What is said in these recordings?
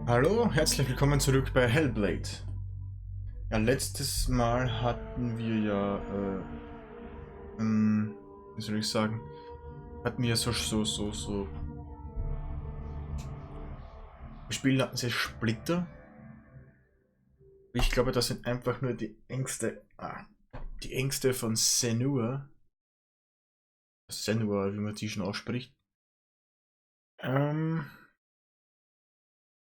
Hallo, herzlich willkommen zurück bei Hellblade. Ja, letztes Mal hatten wir ja, wie soll ich sagen, hatten wir gespielt, hatten sie Splitter. Ich glaube, das sind einfach nur die Ängste von Senua. Senua, wie man die schon ausspricht.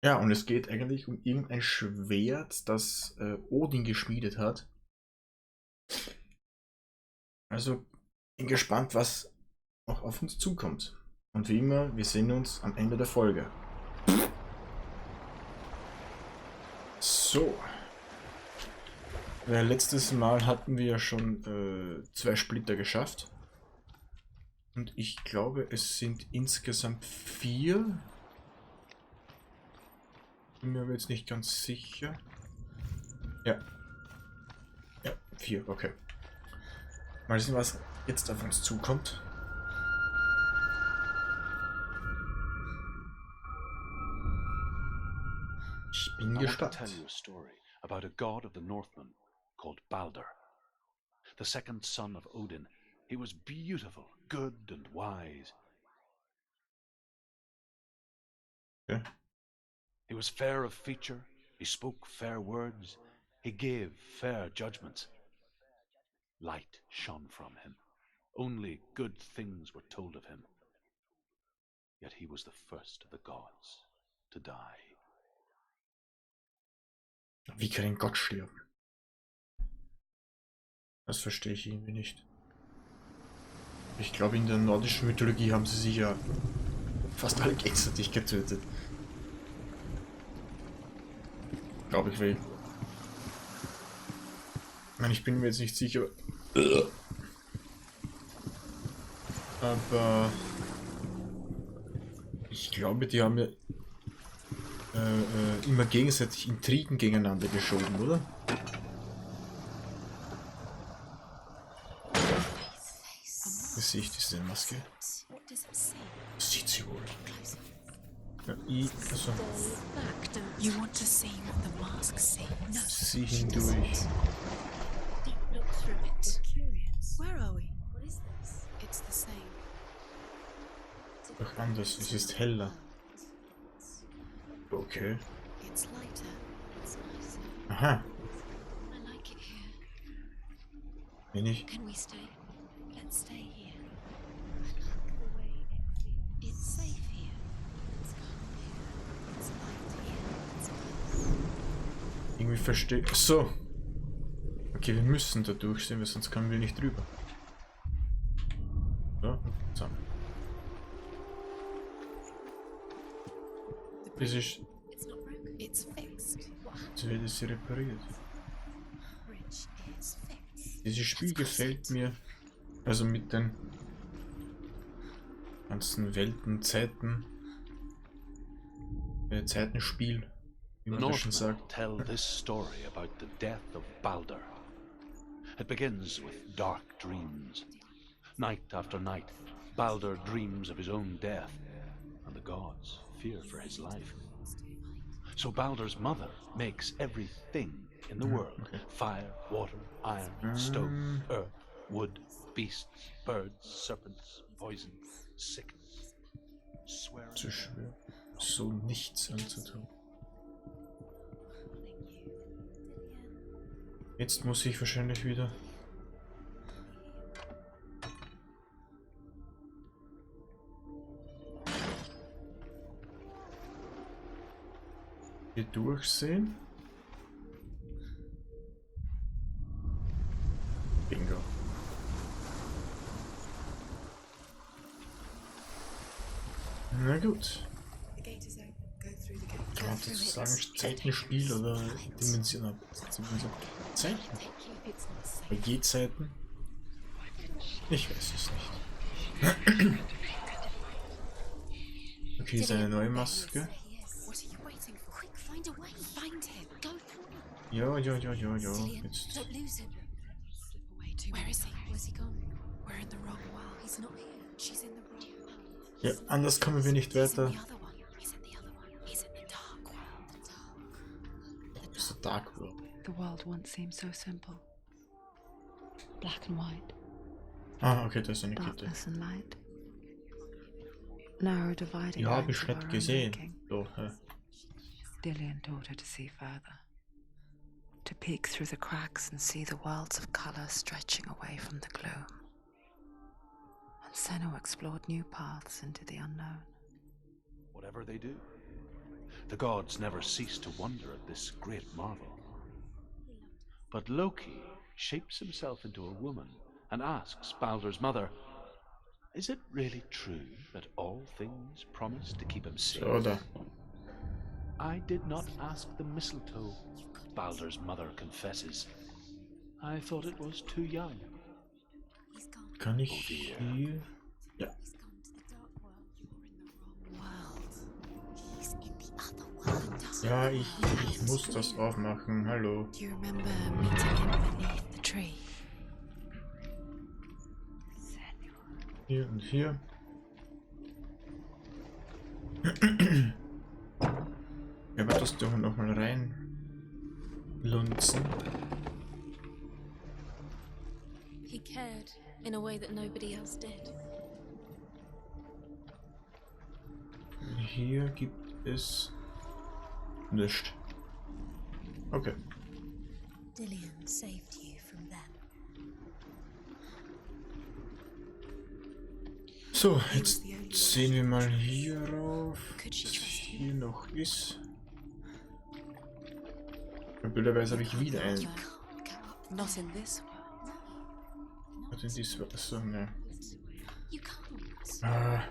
Ja, und es geht eigentlich um irgendein Schwert, das Odin geschmiedet hat. Also bin gespannt, was noch auf uns zukommt. Und wie immer, wir sehen uns am Ende der Folge. So. Letztes Mal hatten wir ja schon 2 Splitter geschafft. Und ich glaube, es sind insgesamt 4. Bin mir aber jetzt nicht ganz sicher. Ja. Ja, 4, okay. Mal sehen, was jetzt auf uns zukommt. Ich bin gespannt. I want to tell you a story about a god of the Northmen called Balder. The second son of Odin. He was beautiful, good and wise. Okay. He was fair of feature, he spoke fair words, he gave fair judgments. Light shone from him. Only good things were told of him. Yet he was the first of the gods to die. Wie kann ein Gott sterben? Das verstehe ich irgendwie nicht. Ich glaube, in der nordischen Mythologie haben sie sich ja fast alle gegenseitig getötet. Glaube ich, weil. Ich meine, ich bin mir jetzt nicht sicher. Aber ich glaube, die haben ja immer gegenseitig Intrigen gegeneinander geschoben, oder? Gesicht ist eine Maske. Das sieht sie wohl. Ja, also. Sieh hindurch. Doch anders, es ist heller. Okay. Aha. Wenn ich. Irgendwie verstehe. So. Okay, wir müssen da durchsehen, weil sonst kommen wir nicht drüber. So, zusammen. Das ist. Jetzt wird es repariert. Dieses Spiel gefällt mir. Also mit den ganzen Welten, Zeiten. Zeitenspiel. Wie man das schon sagt. Tell this story about the death of Balder. It begins with dark dreams. Night after night, Balder dreams of his own death, and the gods fear for his life. So Balder's mother makes everything in the world. Fire, water, iron, stone, earth, wood, beasts, birds, serpents, poison, sickness. Zu schwer, so nichts anzutun. Jetzt muss ich wahrscheinlich wieder. Hier durchsehen. Bingo. Na gut. Kann man dazu sagen, Zeitenspiel oder Dimension? Zeiten? Bei G-Zeiten? Ich weiß es nicht. Okay, ist eine neue Maske. Ja. Jetzt. Ja, anders kommen wir nicht weiter. Dark World. The world once seemed so simple. Black and white, Ah, okay, das ist eine Kette. darkness and light. Narrow dividing Die habe lines ich of our nicht own gesehen. making. So, hä? Dillian taught her to see further. To peek through the cracks and see the worlds of color stretching away from the gloom. And Senua explored new paths into the unknown. Whatever they do, the gods never cease to wonder at this great marvel. But Loki shapes himself into a woman and asks Baldur's mother, is it really true that all things promise to keep him safe? So, da. I did not ask the mistletoe, Baldur's mother confesses. I thought it was too young. Kann ich hier... Ja. Ja, ich muss das aufmachen. Hallo. Do you remember meeting him beneath the tree? Hier und hier. Ja, aber das doch noch mal rein lunzen. He cared in a way that nobody else did. Hier gibt es nichts. Okay. Dillian saved you from them. So, jetzt sehen wir mal hier rauf, was hier noch ist. Blöderweise habe ich wieder einen. Not in this world. Was in diesem World? Achso, ne. You can't. Ah.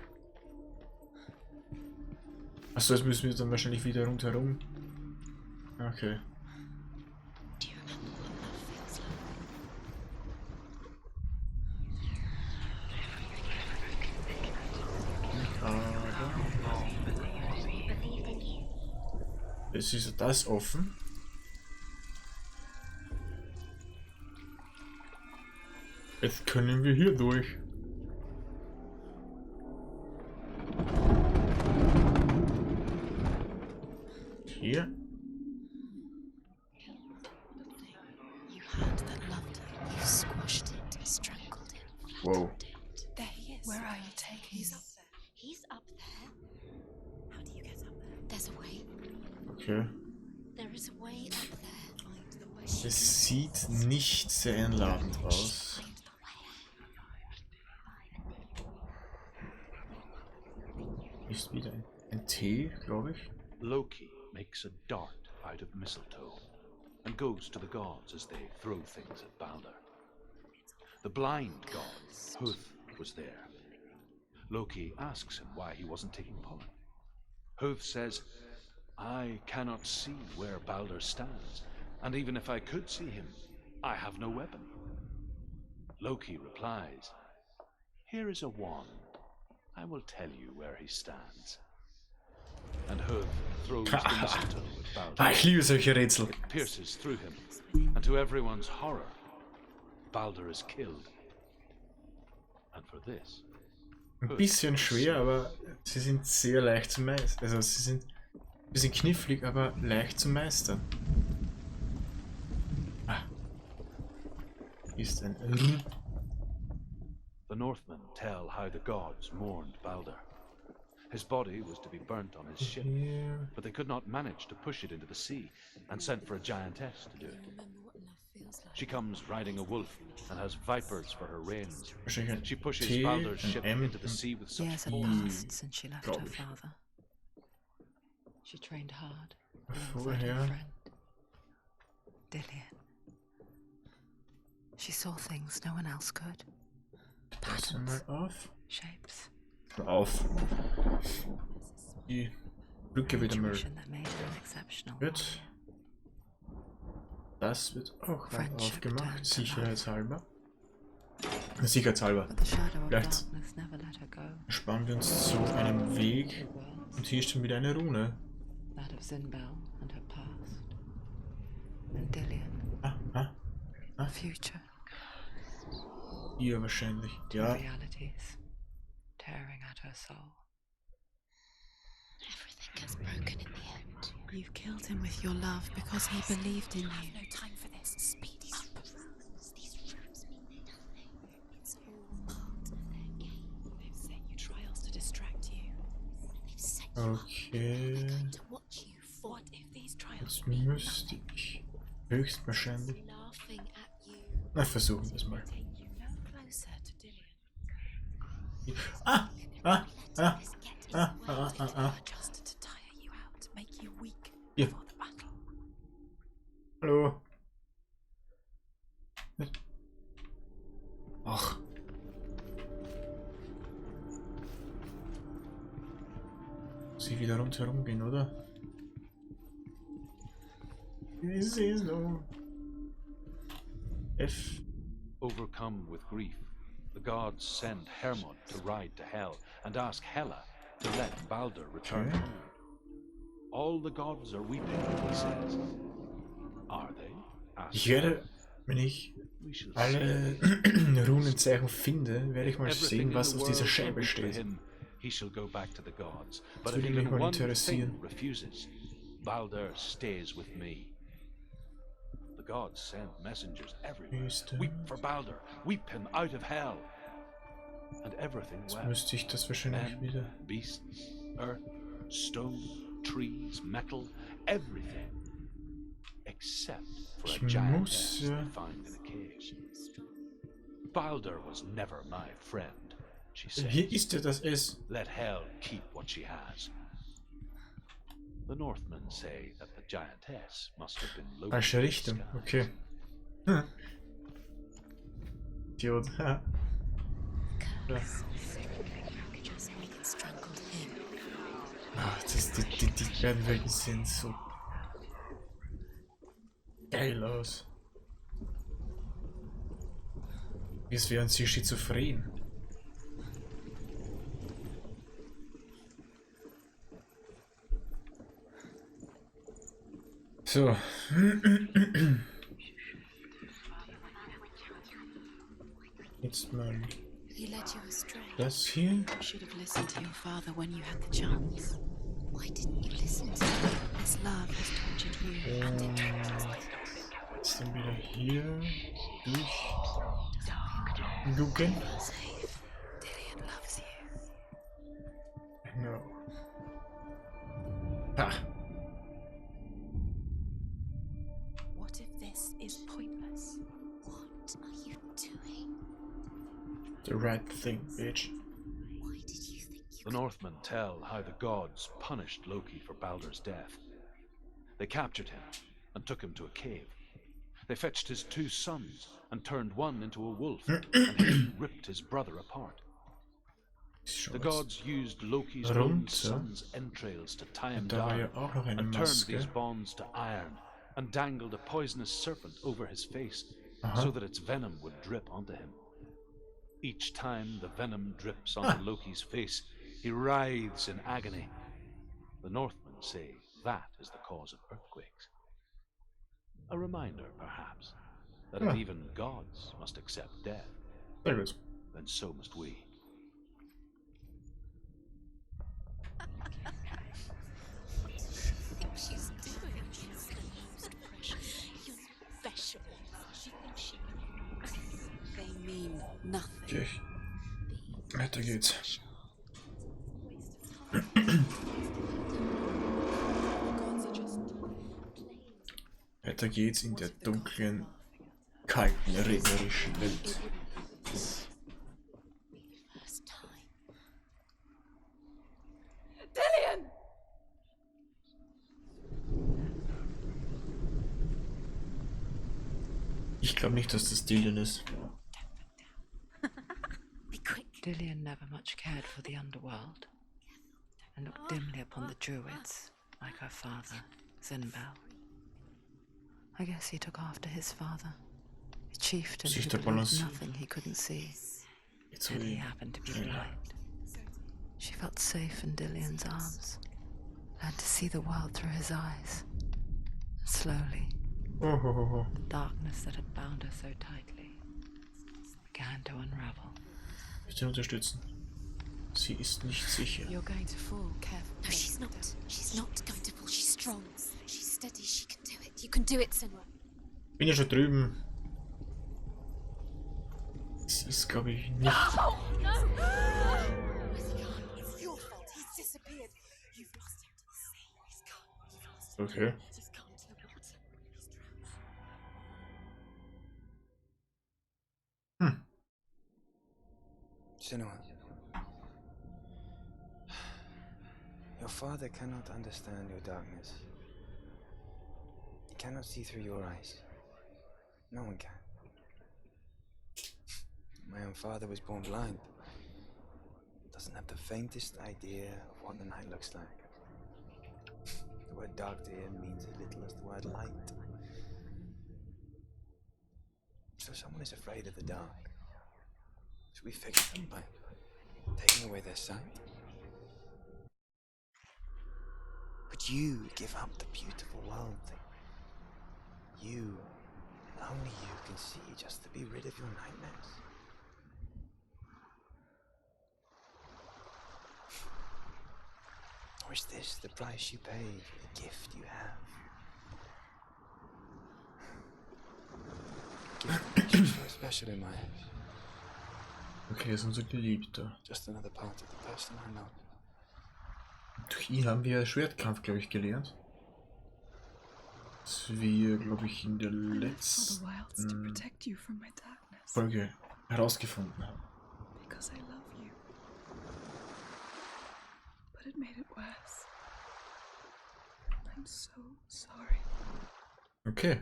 Achso, jetzt müssen wir dann wahrscheinlich wieder rundherum. Okay. Do you remember what love feels Jetzt ist das offen. Jetzt können wir hier durch. Hier? You had that loved her. You squashed it, strangled it, Wow. flattened it. There he is. Where are you taking him? He's up there. How do you get up there? There's a way. Okay. There is a way up there. Es sieht nicht sehr einladend aus. Ist wieder ein Tee, glaube ich. Loki makes a dart out of mistletoe and goes to the gods as they throw things at Balder. The blind god, Huth, was there. Loki asks him why he wasn't taking part. Huth says, I cannot see where Balder stands, and even if I could see him, I have no weapon. Loki replies, here is a wand. I will tell you where he stands. And Huth throws the mistletoe at Balder. Ah, ich liebe solche Rätsel. It pierces through him, and to everyone's horror, Balder is killed. And for this, Ein bisschen schwer, aber sie sind sehr leicht zu meistern. Also sie sind ein bisschen knifflig, aber leicht zu meistern. Ah. Ist ein R. the Northmen tell how the gods mourned Balder. His body was to be burnt on his ship, Hier. but they could not manage to push it into the sea and sent for a giantess to do it. Remember what love feels like. She comes riding a wolf and has vipers for her reins. Wahrscheinlich ein She pushes T, Balder's ein ship M, into the sea with such Years had force. passed since she left her Glaub ich. father. She trained hard alongside her Vorher. friend, Dillian. She saw things no one else could. Pass mal auf. Shapes. Hör auf. Die Lücke wieder mal Intuition that made her an exceptional wird. Das wird auch mal aufgemacht, sicherheitshalber. Sicherheitshalber. but the shadow of Vielleicht darkness never let her go. spannen wir uns zu einem Weg Two worlds, und hier ist schon wieder eine Rune. that of Zinbel and her past, and Dillian, Ah, future, hier wahrscheinlich. two Ja, realities, tearing at her soul. Everything gets broken in the end. You've killed him with your love because he believed in you. No time for this. Speed up. These runes mean nothing. It's all part of their game. They've set you trials to distract you. They've set you up. Okay. They're going to watch you fall. What if these trials Das mean müsste ich höchstwahrscheinlich. Laughing at you. Na, versuchen wir es mal. take you no closer to Dillian? Ah! Ah! Ah! This get in Ah! the way. Ah! Ah! Ah! Just to tire you out, to make you weak Ja. before the battle. Hallo. Ach. Sie wieder rundherum gehen, oder? Ich sehe es noch. F. Overcome with grief, the gods send Hermod to ride to Hell and ask Hela to let Balder return Okay. home. All the gods are weeping, he says. Are they? Asks Ich werde, Hela. wenn ich We shall alle see. Runenzeichen finde, werde ich mal Everything sehen, in was the auf world dieser shall Scheibe weep for steht. him. He shall go back to the gods. Das But if würde mich even mal one interessieren. thing refuses, Balder stays with me. The gods send messengers everywhere. Ist das? Weep for Balder. Weep him out of hell. And everything Jetzt wept. müsste ich das wahrscheinlich Men, wieder. beasts, earth, stone, trees, metal, everything. Except for Ich a giantess muss, they ja. find in a cave. Balder was never my friend, she says. Hier ist ja das S. Let hell keep what she has. The Northmen say that the giantess must have been Loki. Falsche Richtung, okay. Hm. Idiot. Ha. Ja. Just like it strangled him. Ah, die werden wirklich sehen so geil aus. Jetzt wären sie schizophren. So. Jetzt mal He led you astray. das hier. You should have listened to your father when you had the chance. Why didn't you listen to me? His love has tortured you and it tortures me. Jetzt dann wieder hier durch. Gucken. Safe. Dillian loves you. No. Ha. What if this is pointless? What are you doing? The right thing, bitch. Why did you think you The Northmen tell how the gods punished Loki for Balder's death. They captured him and took him to a cave. They fetched his 2 sons and turned one into a wolf, and he ripped his brother apart. The gods used Loki's own Runter. son's entrails to tie him Da war ja down auch noch eine and turned Maske. these bonds to iron and dangled a poisonous serpent over his face Aha. so that its venom would drip onto him. Each time the venom drips onto Loki's face, he writhes in agony. The Northmen say that is the cause of earthquakes. A reminder, perhaps, that if Ah. even gods must accept death, Sehr gut. then so must we. think she's doing? She's the most precious. You're special. She thinks she They mean nothing. Okay. Weiter geht's. Gods are just Weiter geht's in der dunklen, kalten, regnerischen Welt. first time. Dillian! Ich glaube nicht, dass das Dillian ist. Be quick. Dillian never much cared for the underworld and looked dimly upon the druids, like her father, Zinbel. I guess he took after his father, a chieftain who Siehst du, believed Balance? nothing he couldn't see, Jetzt and will he ich. happened to be Ja. blind. She felt safe in Dillian's arms, learned to see the world through his eyes. And slowly, Oh, oh, oh, oh. the darkness that had bound her so tightly began to unravel. Bitte unterstützen. Sie ist nicht sicher. You're going to fall, careful. No, she's not. She's not going to fall. She's strong. You can do it, Senua. Bin ja schon drüben. Das ist, glaube ich, nicht. Oh, no! It's your fault. He's disappeared. You've lost him to the sea. He's gone. You've lost him. Okay. He's gone to the water. He's drowned. Senua, your father cannot understand your darkness. He cannot see through your eyes. No one can. My own father was born blind. Doesn't have the faintest idea of what the night looks like. The word dark to him means as little as the word light. So someone is afraid of the dark. Should we fix them by taking away their sight? Would you give up the beautiful world that you, and only you, can see just to be rid of your nightmares? Or is this the price you pay for the gift you have? A gift that makes you so special in my eyes. Okay, ist unser Geliebter. Just another part of the person I love. Durch ihn haben wir Schwertkampf, glaube ich, gelernt. Das wir, glaube ich, in der letzten Folge herausgefunden haben. Because I love you. But it made it worse. I'm so sorry. Okay.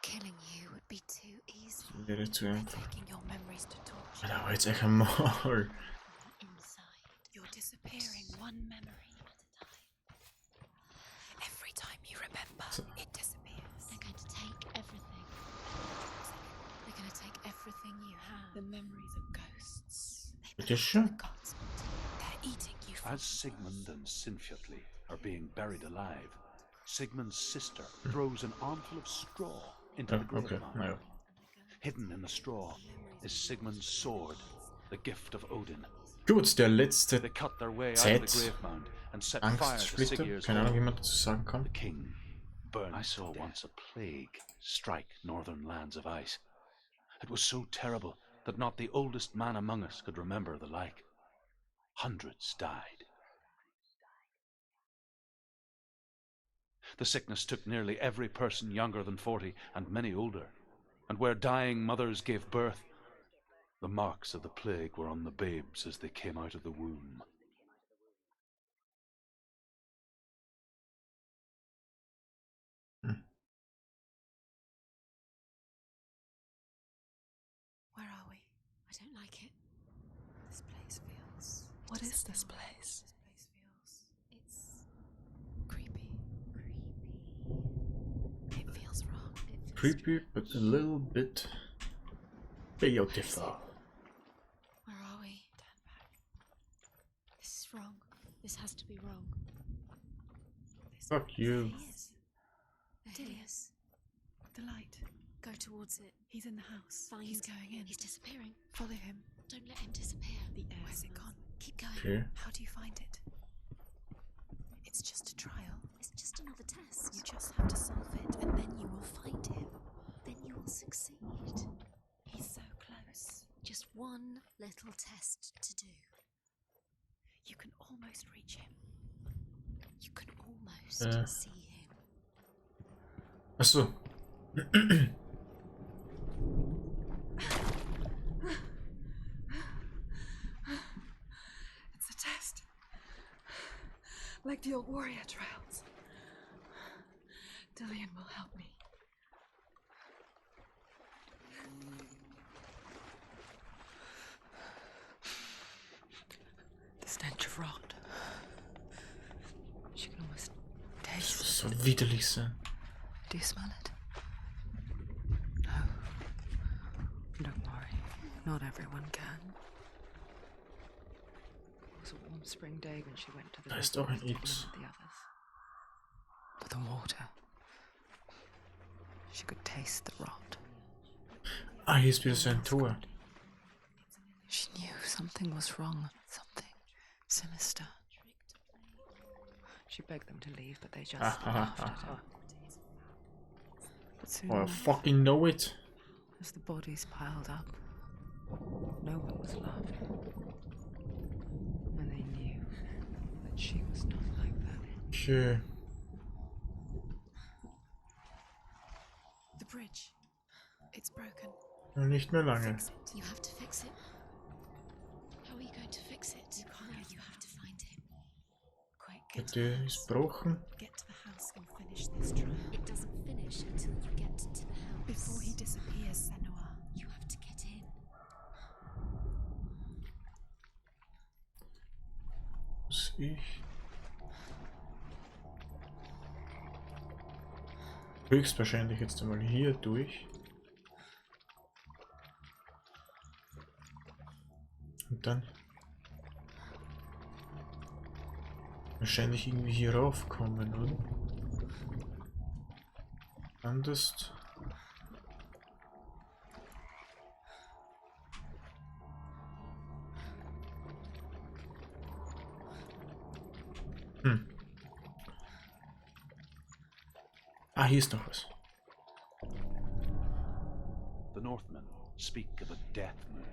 Killing you would be too easy. Das wäre zu einfach. Taking your memories to torture. Aber jetzt echt einmal. Inside, you're disappearing one memory at a time. Every time you remember, it disappears. They're going to take everything. They're going to take everything you have. The memories of ghosts. They Bitte belong to schön. the gods. They're eating you from As Sigmund and Sinfjotli are being buried alive, Sigmund's sister throws an armful of straw into the grave Okay, mound. naja. Hidden in the straw is Sigmund's sword, the gift of Odin. Gut, der letzte They cut their way out of the Zeit. grave mound and set fire to Angstsplitter. Sigurd's Keine Ahnung, wie home. man dazu sagen kann. The king burned. I saw once a plague strike northern lands of ice. It was so terrible that not the oldest man among us could remember the like. Hundreds died. The sickness took nearly every person younger than 40 and many older. And where dying mothers gave birth, the marks of the plague were on the babes as they came out of the womb. Where are we? I don't like it. This place feels... What is this place? This place feels... It's... creepy. It feels wrong. It feels Creepy, but a little bit beautiful. Where are we? Turn back. This is wrong. This has to be wrong. Fuck you. There he is. The light. Go towards it. He's in the house. Find He's going in. He's disappearing. Follow him. Don't let him disappear. The air Where's it smells. gone? Keep going. Okay. How do you find it? It's just a trial. It's just another test. You just have to solve it, and then you will find him. Then you will succeed. He's so close. Just one little test to do. You can almost reach him. You can almost see him. Achso. It's a test. Like the old warrior trials. Dillian will help me. The stench of rot. She can almost taste Das soll widerlich sein. Do you smell it? No. Don't worry. Not everyone can. It was a warm spring day when she went to the Da ist river auch ein with X. the others. But the water. She could taste the rot. Ah, hier ist wieder so ein Tor. She knew something was wrong. Something sinister. She begged them to leave, but they just laughed at her. out soon Oh, I enough. fucking know it. As the bodies piled up, no one was laughing. And they knew that she was not like that. Okay. The bridge. It's broken. Ja, nicht mehr lange. Fix it. You have to fix it. How are you going to fix it? You can't. You have to find him. Quick, get to the Der house. ist gebrochen. Get to the house and finish this trial. It doesn't finish until you get to the house. Before he disappears, Senua. You have to get in. Muss ich. Höchstwahrscheinlich jetzt einmal hier durch. Und dann wahrscheinlich irgendwie hier raufkommen, oder? Anders. Ah, hier ist noch was. The Northmen speak of a death moon,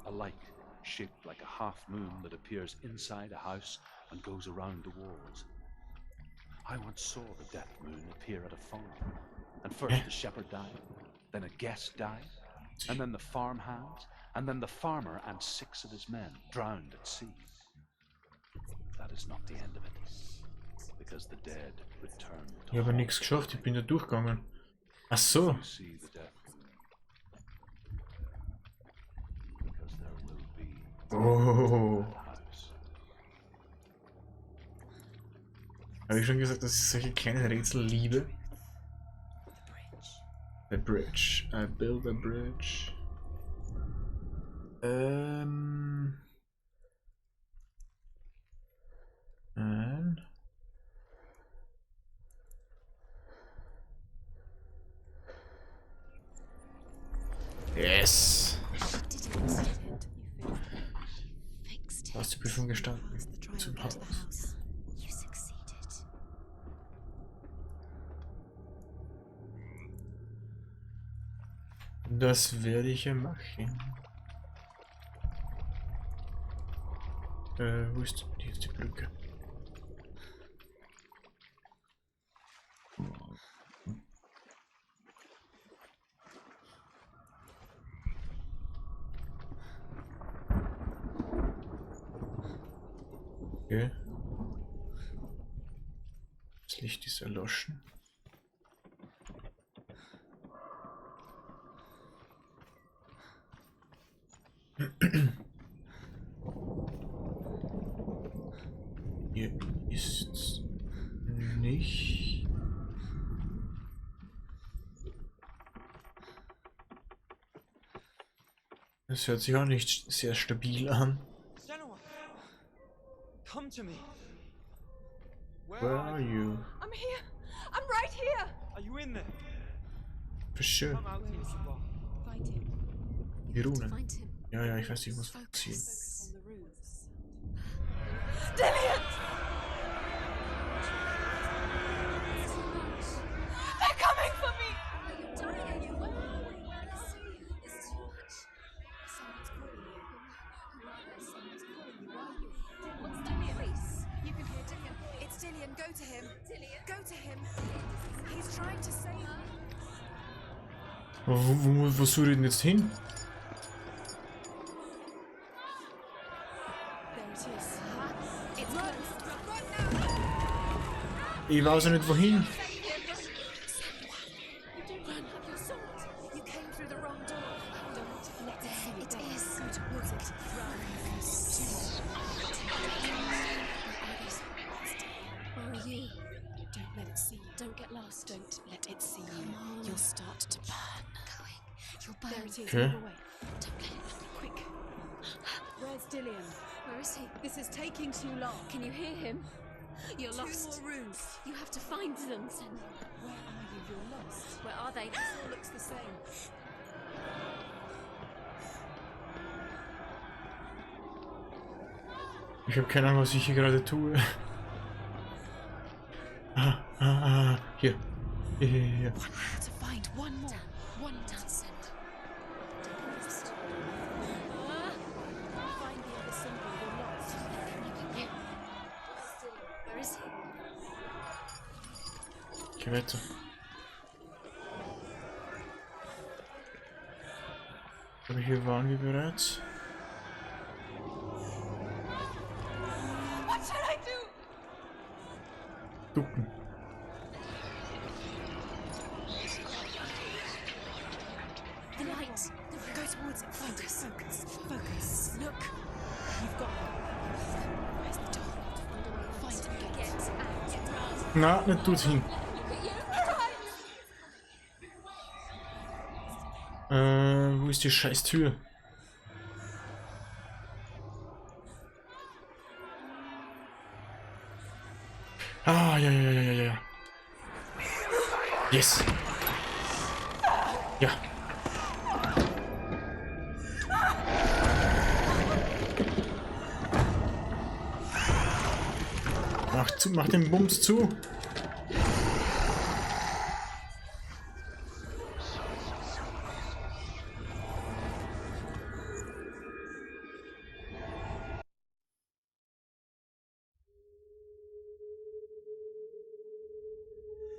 a light shaped like a half moon that appears inside a house and goes around the walls. I once saw the death moon appear at a farm, and first the shepherd died, then a guest died, and then the farmhands, and then the farmer and 6 of his men drowned at sea. That is not the end of it, because the dead return to Ich habe haunt nichts geschafft, ich bin da durchgegangen. Ach the so. You see the death moon, because there will be Oh. that house. Habe ich schon gesagt, dass ich solche kleinen Rätsel liebe? The bridge. The bridge. I build a bridge. And yes. Did you fix it? Fixed it. Hast die Prüfung gestanden? That's the trial. Zum Get to the Haus. house. You succeeded. Das werde ich ja machen. Wo ist die jetzt die Brücke? Okay. Das Licht ist erloschen. Hier ist's nicht. Das hört sich auch nicht sehr stabil an. Senua, come to me. Where are you? I'm here. I'm right here. Are you in there? For sure. Come out here, Sabah. Find him. Die To Runen. find him. Ja, ja, ich weiß, ich muss Focus. ziehen. Focus on the runes. Dillian! They're coming for me. Someone's calling you. Someone's calling you. Why are you? What's the voice? You can hear Dillian. It's Dillian. Go to him. Dillian. Go to him. He's trying to save you. Wo soll ich denn jetzt hin? There it is. It's close. Run now. Ich weiß auch nicht wohin. You don't have your sword. You came through the wrong door. Don't let it see you. It is. Go towards it. Run. Where are you? Don't let it see you. Don't get lost. Don't let it see you. You'll start to burn. Going. You'll burn. There it is. Okay. Move away. Don't let it look. Quick. Where's Dillian? Where is he? This is taking too long. Can you hear him? You're Two lost. more rooms. You have to find them. Where are you? You're lost. Where are they? This all looks the same. Ich habe keine Ahnung, was ich hier gerade tue. Hier. Hier. One to find Find one more. One more. Find the other symbol. You're lost. Where is he? Geh weiter. Aber hier waren wir bereits. What should I do? Ducken. The light. Go towards it. Focus. Focus. Look. You've got. Where's the door? Find it again. Get out. Na, nicht dorthin. Wo ist die scheiß Tür? Ah, ja. Yes. Ja. Mach den Bums zu.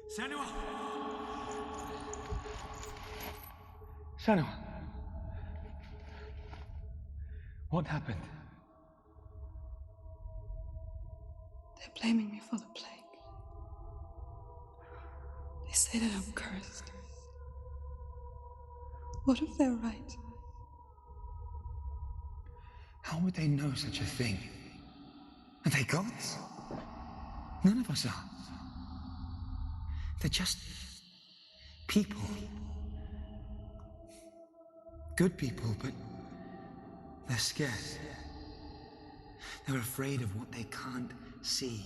Senua! Senua! What happened? They're blaming me for the plague. They say that I'm cursed. What if they're right? How would they know such a thing? Are they gods? None of us are. They're just people. Good people, but they're scared. They're afraid of what they can't see.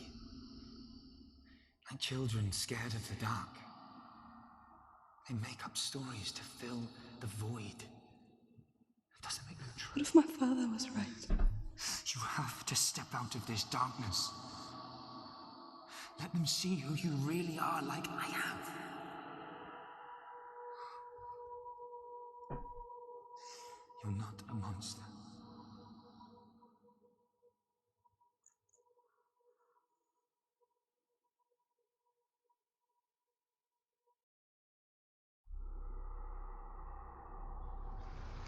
Like children scared of the dark. They make up stories to fill the void. It doesn't make them true. What if my father was right? You have to step out of this darkness. Let them see who you really are, like I have. You're not a monster.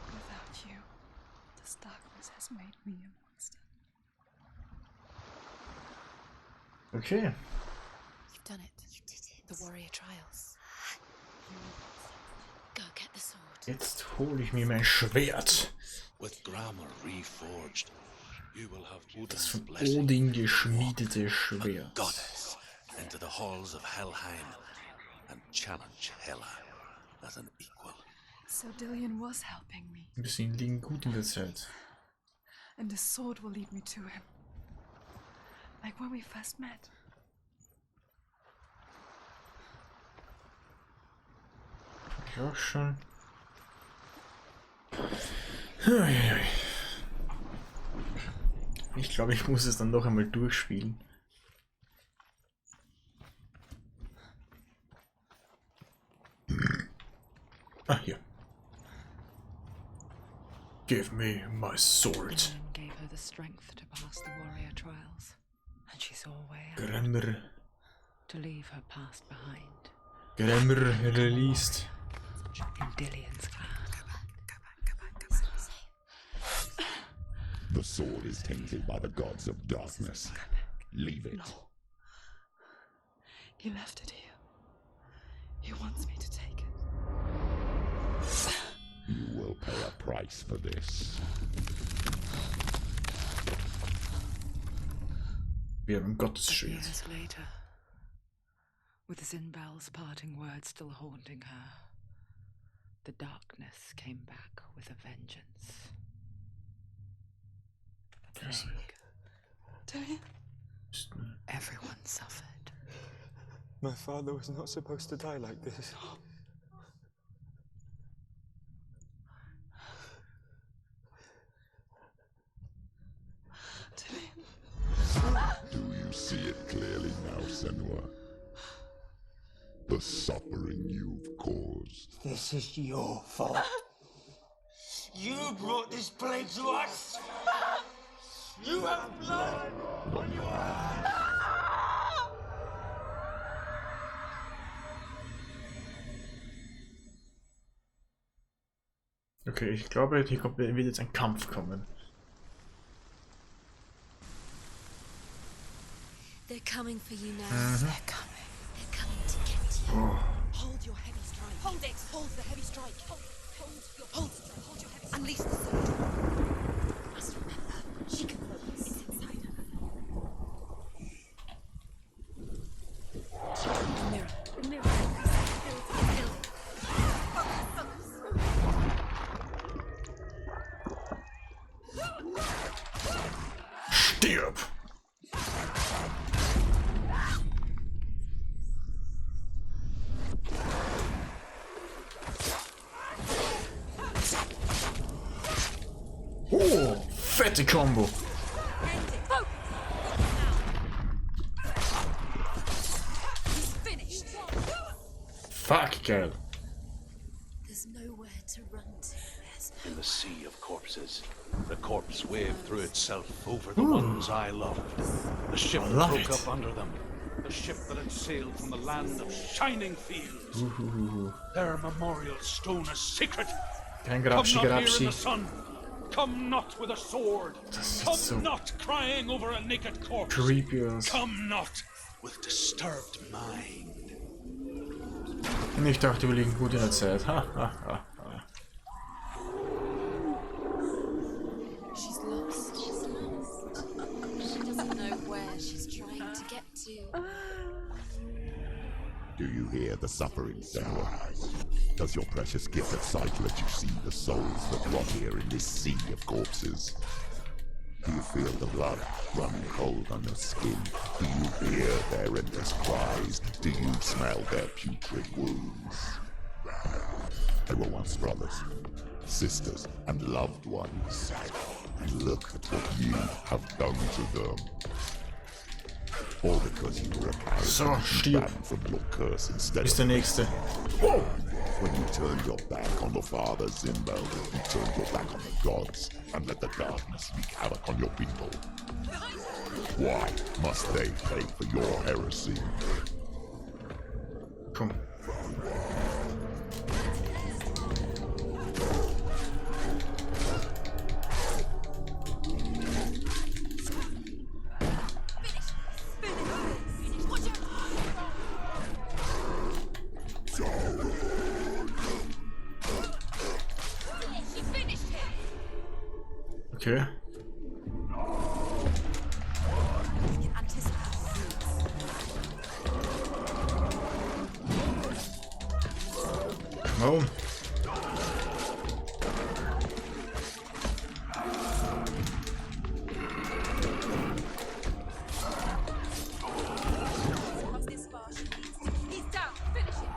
Without you, this darkness has made me a monster. Okay. You've done it. You did it. The warrior trials. Go get the sword. Jetzt hole ich mir mein Schwert. With Gramr reforged, you will have Das Odin's von blessing. Odin geschmiedete A Schwert. goddess into the halls of Helheim and challenge Hela as an equal. So Dillion was helping me, Wir sind liegen gut in der Zeit. and the sword will lead me to him. Like when we first met. Ich auch schon. Uiuiui. Ich glaube, ich muss es dann noch einmal durchspielen. Ah, hier. Give me my sword. Odin gave her the strength to pass the warrior trials, and she saw a way out Gramr. to leave her past behind Gramr released. in Dillion's clan. The sword is tainted by the gods of darkness. Leave it. No. He left it here. He wants me to take it. You will pay a price for this. Wir haben Gottes But Schwert. years later, with Zinbal's parting words still haunting her, the darkness came back with a vengeance. The plague. Dillion? Everyone suffered. My father was not supposed to die like this. Dillion? Do you see it clearly now, Senua? The the suffering you've caused. This is your fault. You brought this plague to us. You have blood on your hands. Okay, ich glaube, hier wird jetzt ein Kampf kommen. They're coming for you now. They're coming. They're coming to get you. Oh. Hold your heavy strike. Hold it. Hold the heavy strike. Hold your heavy strike. Unleash the sword. Must remember, she can focus. It's inside her. The mirror. The mirror. Still. Stirb! Oh, fette Combo. Fuck, geil. There's nowhere to run to. In the sea of corpses, the corpse waved through itself over the ones I loved. The ship love broke it. up under them. The ship that had sailed from the land of shining fields. Their memorial stone is secret. Kein Come Grabschi, not here in Grabschi. the sun. Come not with a sword. Das Come ist so not crying over a naked corpse. creepy aus. Come not with disturbed mind. Und ich dachte, wir liegen gut in der Zeit. Ha, ha, ha. She's lost. She's lost. She doesn't know where she's trying to get to. Do you hear the suffering, Senua? Does your precious gift of sight let you see the souls that rot here in this sea of corpses? Do you feel the blood run cold on your skin? Do you hear their endless cries? Do you smell their putrid wounds? They were once brothers, sisters, and loved ones. And look at what you have done to them. All because you were a So, coward stirb. banned from your curse instead Ist of der nächste. when you turned your back on the Father Zimbel, you turned your back on the gods and let the darkness wreak havoc on your people. Why must they pay for your heresy? Komm. Okay. Warum?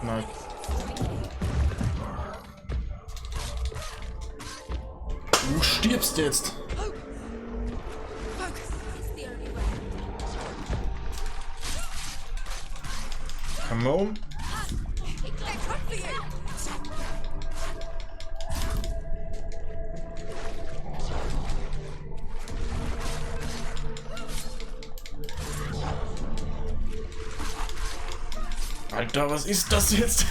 Nein. Du stirbst jetzt. Come on. Alter, was ist das jetzt?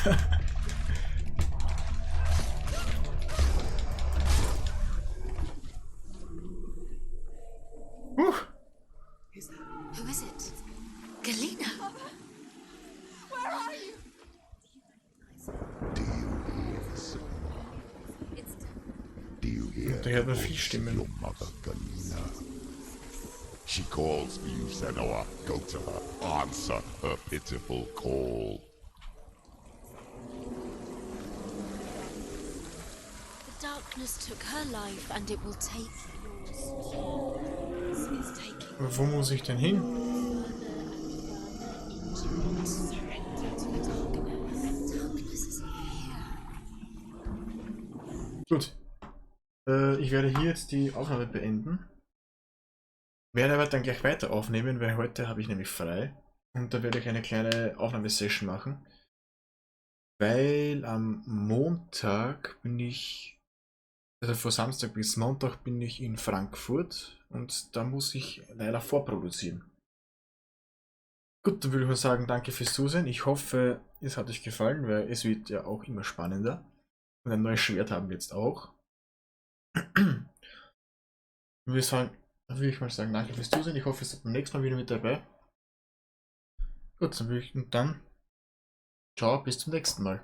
Who is it? Galena. Where are you? Do you hear this? Do you hear Der hat the viel voice of Stimmen. your mother, Galena? She calls for you, Senua. Go to her. Answer her pitiful call. The darkness took her life and it will take yours. It's taking Wo muss ich denn hin? surrender to the darkness. Darkness is here. Gut. Ich werde hier jetzt die Aufnahme beenden. Werde aber dann gleich weiter aufnehmen, weil heute habe ich nämlich frei. Und da werde ich eine kleine Aufnahmesession machen. Weil am Montag bin ich, also von Samstag bis Montag bin ich in Frankfurt und da muss ich leider vorproduzieren. Gut, dann würde ich mal sagen, danke fürs Zusehen. Ich hoffe, es hat euch gefallen, weil es wird ja auch immer spannender. Und ein neues Schwert haben wir jetzt auch. Dann würde ich mal sagen, danke fürs Zusehen. Ich hoffe, ihr seid beim nächsten Mal wieder mit dabei. Gut, dann würde ich und dann ciao, bis zum nächsten Mal.